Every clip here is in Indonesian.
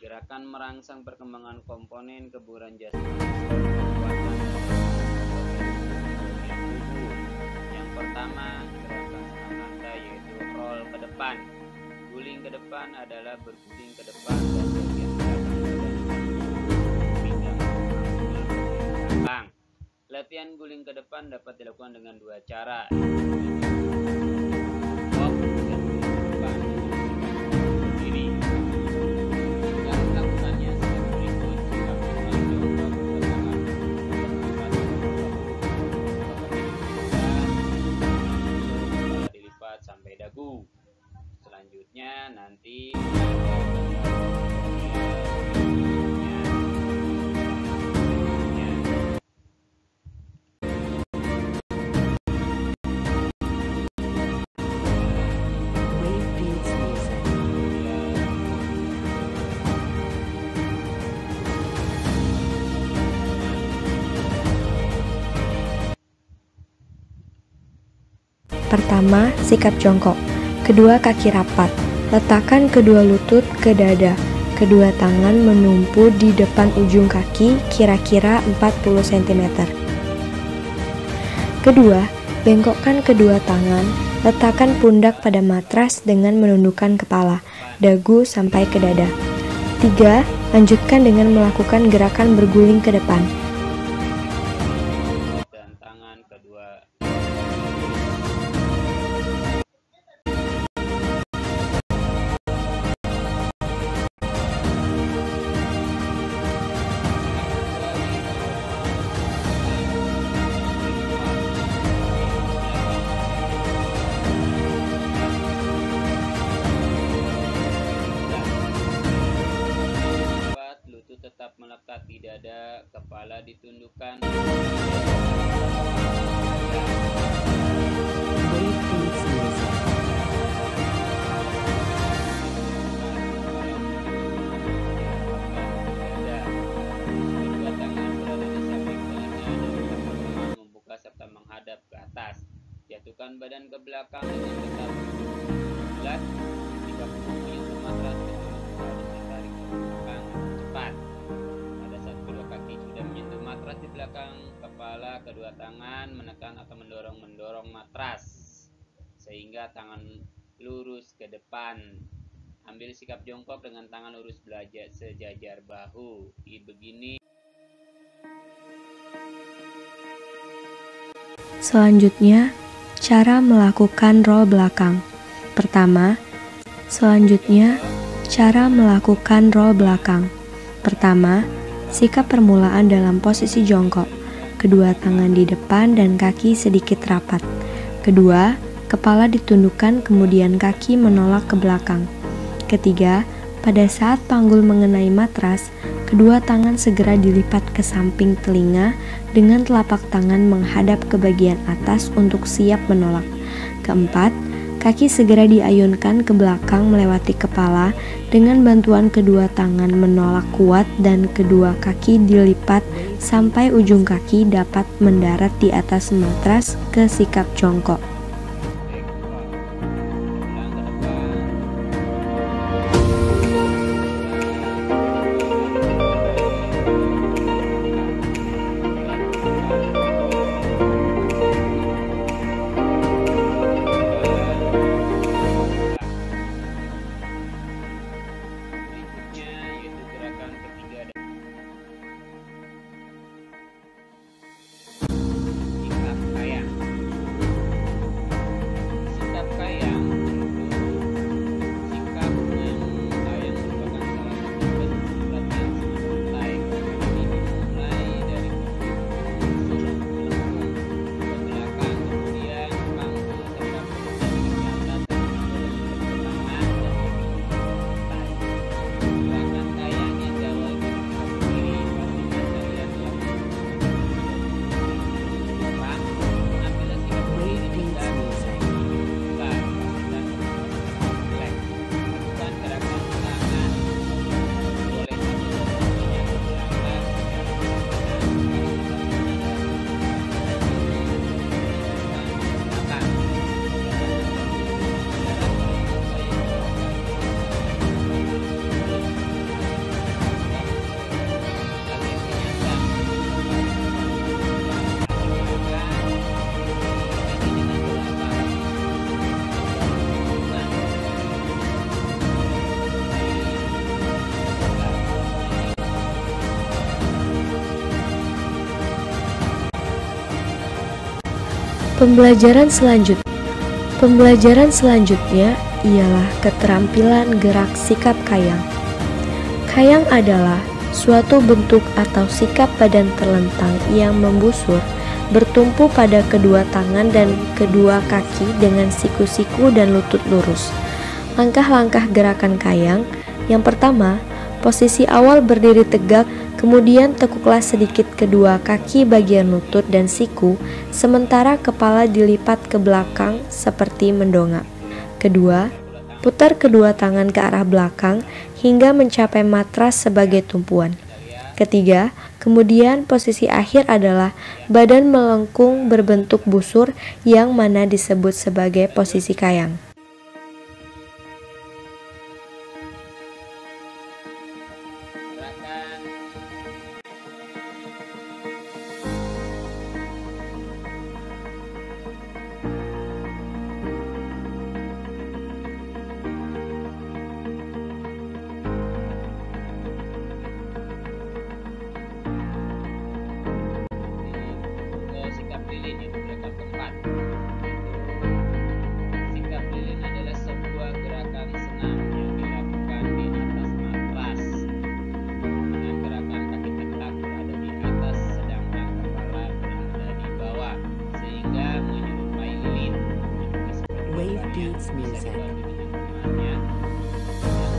gerakan merangsang perkembangan komponen kebugaran jasmani serta kekuatan tubuh. Yang pertama, gerakan senam lantai yaitu roll ke depan. Guling ke depan adalah berguling ke depan dan bagian belakang badan pinggang belakang. Latihan guling ke depan dapat dilakukan dengan dua cara. Sampai dagu. Selanjutnya nanti Pertama, sikap jongkok. Kedua kaki rapat. Letakkan kedua lutut ke dada. Kedua tangan menumpu di depan ujung kaki kira-kira 40 cm. Kedua, bengkokkan kedua tangan. Letakkan pundak pada matras dengan menundukkan kepala, dagu sampai ke dada. 3. Lanjutkan dengan melakukan gerakan berguling ke depan. dan tangan kedua. Lutut tetap melekat di dada, kepala ditundukkan. Kedua tangan berada di samping telinga dan membuka serta menghadap ke atas. Jatuhkan badan ke belakang dengan tetap bulat. Jika punggung menyentuh matras, harus ditarik ke belakang cepat. Pada saat kedua kaki sudah menyentuh matras di belakang kepala, kedua tangan menekan atau mendorong matras sehingga tangan lurus ke depan. Ambil sikap jongkok dengan tangan lurus sejajar bahu. Begini. Selanjutnya, cara melakukan roll belakang. Pertama, sikap permulaan dalam posisi jongkok. Kedua tangan di depan dan kaki sedikit rapat. Kedua, kepala ditundukkan kemudian kaki menolak ke belakang. Ketiga, pada saat panggul mengenai matras, kedua tangan segera dilipat ke samping telinga dengan telapak tangan menghadap ke bagian atas untuk siap menolak. Keempat, kaki segera diayunkan ke belakang melewati kepala dengan bantuan kedua tangan menolak kuat dan kedua kaki dilipat sampai ujung kaki dapat mendarat di atas matras ke sikap jongkok. Pembelajaran selanjutnya ialah keterampilan gerak sikap kayang. Kayang adalah suatu bentuk atau sikap badan terlentang yang membusur, bertumpu pada kedua tangan dan kedua kaki dengan siku-siku dan lutut lurus. Langkah-langkah gerakan kayang: yang pertama, posisi awal berdiri tegak, kemudian tekuklah sedikit kedua kaki bagian lutut dan siku, sementara kepala dilipat ke belakang seperti mendongak. Kedua, putar kedua tangan ke arah belakang hingga mencapai matras sebagai tumpuan. Ketiga, kemudian posisi akhir adalah badan melengkung berbentuk busur yang mana disebut sebagai posisi kayang. Sikap lilin yaitu gerakan keempat. Sikap lilin adalah sebuah gerakan senam yang dilakukan di atas matras dengan gerakan kaki tegak berada di atas sedangkan kepala berada di bawah sehingga menyerupai lilin. Wave Beats Music. Yang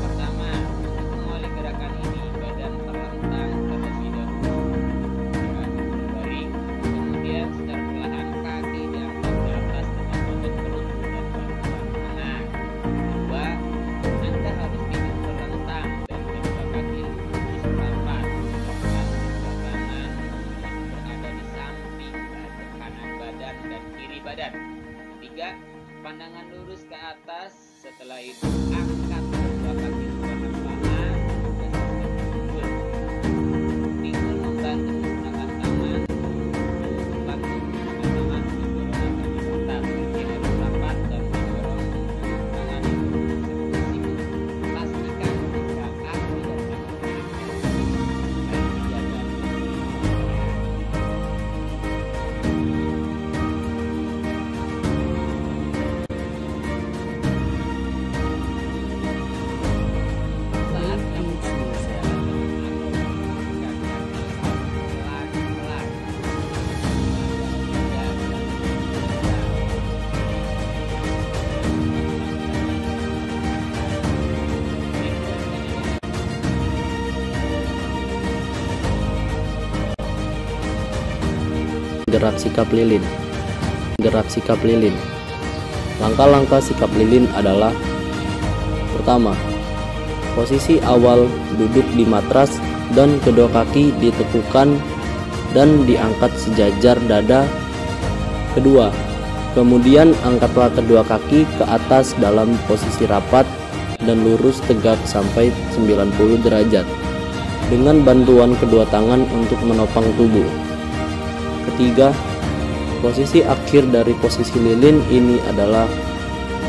pertama, untuk mengawali gerakan ini badan terlentang terlebih dahulu dengan berbaring, kemudian secara perlahan kaki diangkat ke atas dengan otot perut dan bantuan tangan. Kedua, Anda harus tidur terlentang dan kedua kaki lurus rapat, sedangkan sebelah kanan berada di samping kanan badan dan kiri badan. Ketiga, pandangan lurus ke atas. Setelah itu angkat kedua kaki perlahan-lahan dan seperti pinggul. Pinggul membantu menggunakan tangan, membantu menggunakan tangan mendorong kaki ke atas. Kaki harus rapat dan mendorong tangan itu siku-siku. Pastikan jika kaki dan kaki baik dijaga. Wave Beats Music. Gerak sikap lilin. Gerak sikap lilin. Langkah-langkah sikap lilin adalah: pertama, posisi awal duduk di matras dan kedua kaki ditekukan dan diangkat sejajar dada. Kedua, kemudian angkatlah kedua kaki ke atas dalam posisi rapat dan lurus tegak sampai 90 derajat dengan bantuan kedua tangan untuk menopang tubuh. Ketiga, posisi akhir dari posisi lilin ini adalah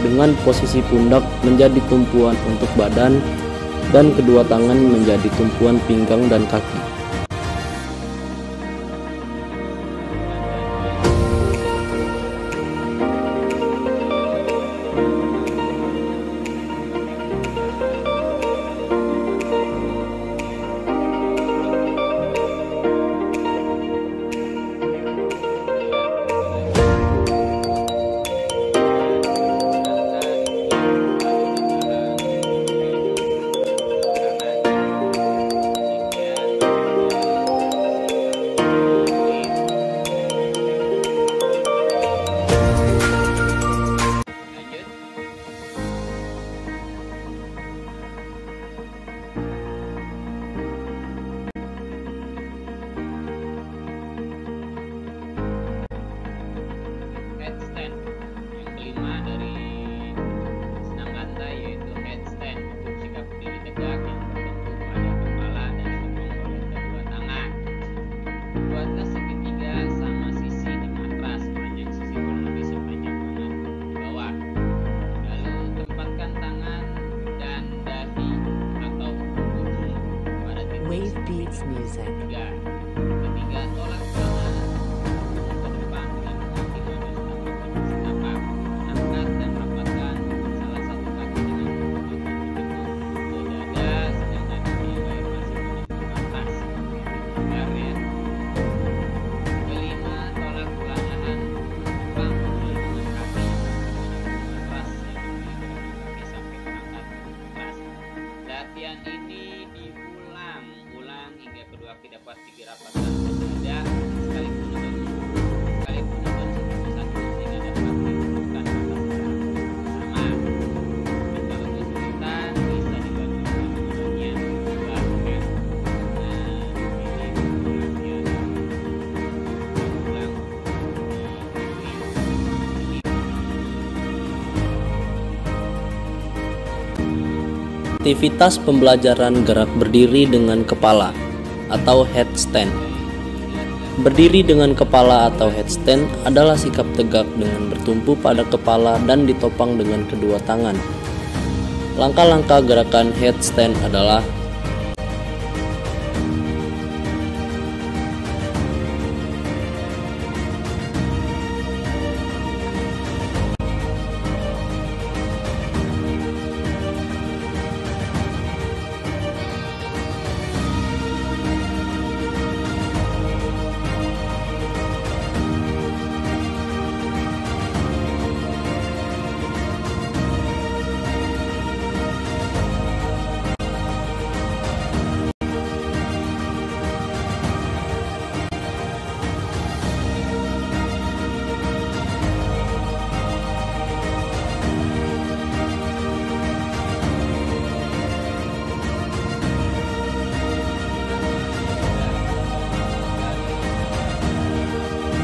dengan posisi pundak menjadi tumpuan untuk badan dan kedua tangan menjadi tumpuan pinggang dan kaki. Headstand. Yang kelima dari senam lantai yaitu headstand, untuk sikap berdiri tegak yang bertumpu pada kepala dan disokong oleh kedua tangan. Buatlah segitiga sama sisi di matras, sepanjang sisi kurang lebih sepanjang tangan di bawah. Lalu tempatkan tangan dan dahi atau punggung pada titik Wave Beats Music. ketiga. Ketiga, tolak tangan ke depan dengan kaki maju setengah kaki dapat dirapatkan saja sekalipun dengan satu sehingga dapat didudukkan sama. Kalau kesulitan bisa dibantu keduanya. Aktivitas pembelajaran gerak berdiri dengan kepala atau headstand. Berdiri dengan kepala atau headstand adalah sikap tegak dengan bertumpu pada kepala dan ditopang dengan kedua tangan. Langkah-langkah gerakan headstand adalah: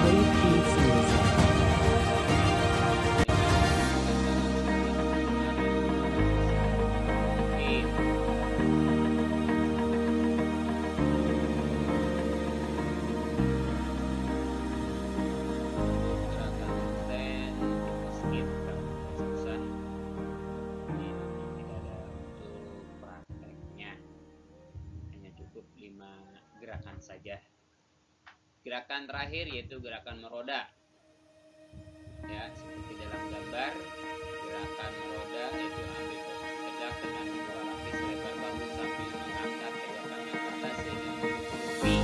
Wave beats music. Gerakan saja. Gerakan terakhir yaitu gerakan meroda. Ya, seperti dalam gambar, gerakan meroda yaitu ambil posisi tegak dengan membawa lapis lebar bahu sambil mengangkat kedua tangan ke atas sehingga menutupi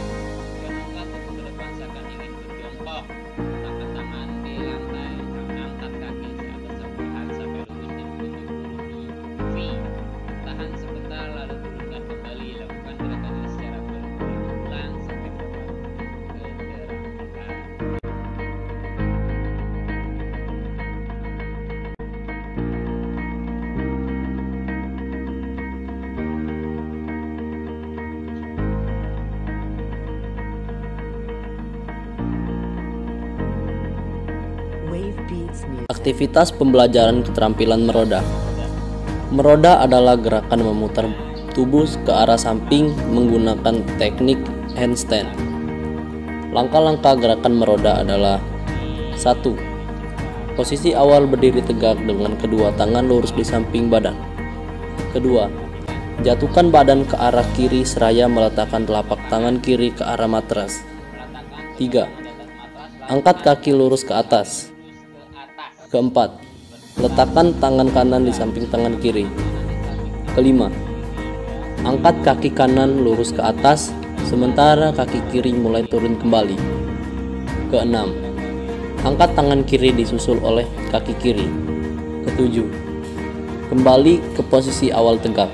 dan mengangkat ke depan seakan ingin berjongkok. Letakkan tangan di lantai, angkat kaki seatas sebelahan sampai lurus dan bentuk V. Tahan sebentar lalu turunkan kembali. Lakukan gerakan ini secara berulang sampai dapat keterampilan. Wave beats music. aktivitas pembelajaran keterampilan meroda. Meroda adalah gerakan memutar tubuh ke arah samping menggunakan teknik handstand. Langkah-langkah gerakan meroda adalah: 1. Posisi awal berdiri tegak dengan kedua tangan lurus di samping badan. 2. Jatuhkan badan ke arah kiri seraya meletakkan telapak tangan kiri ke arah matras. 3. Angkat kaki lurus ke atas. 4. Letakkan tangan kanan di samping tangan kiri. 5. Angkat kaki kanan lurus ke atas, sementara kaki kiri mulai turun kembali. 6. Angkat tangan kiri disusul oleh kaki kiri. 7. Kembali ke posisi awal tegak.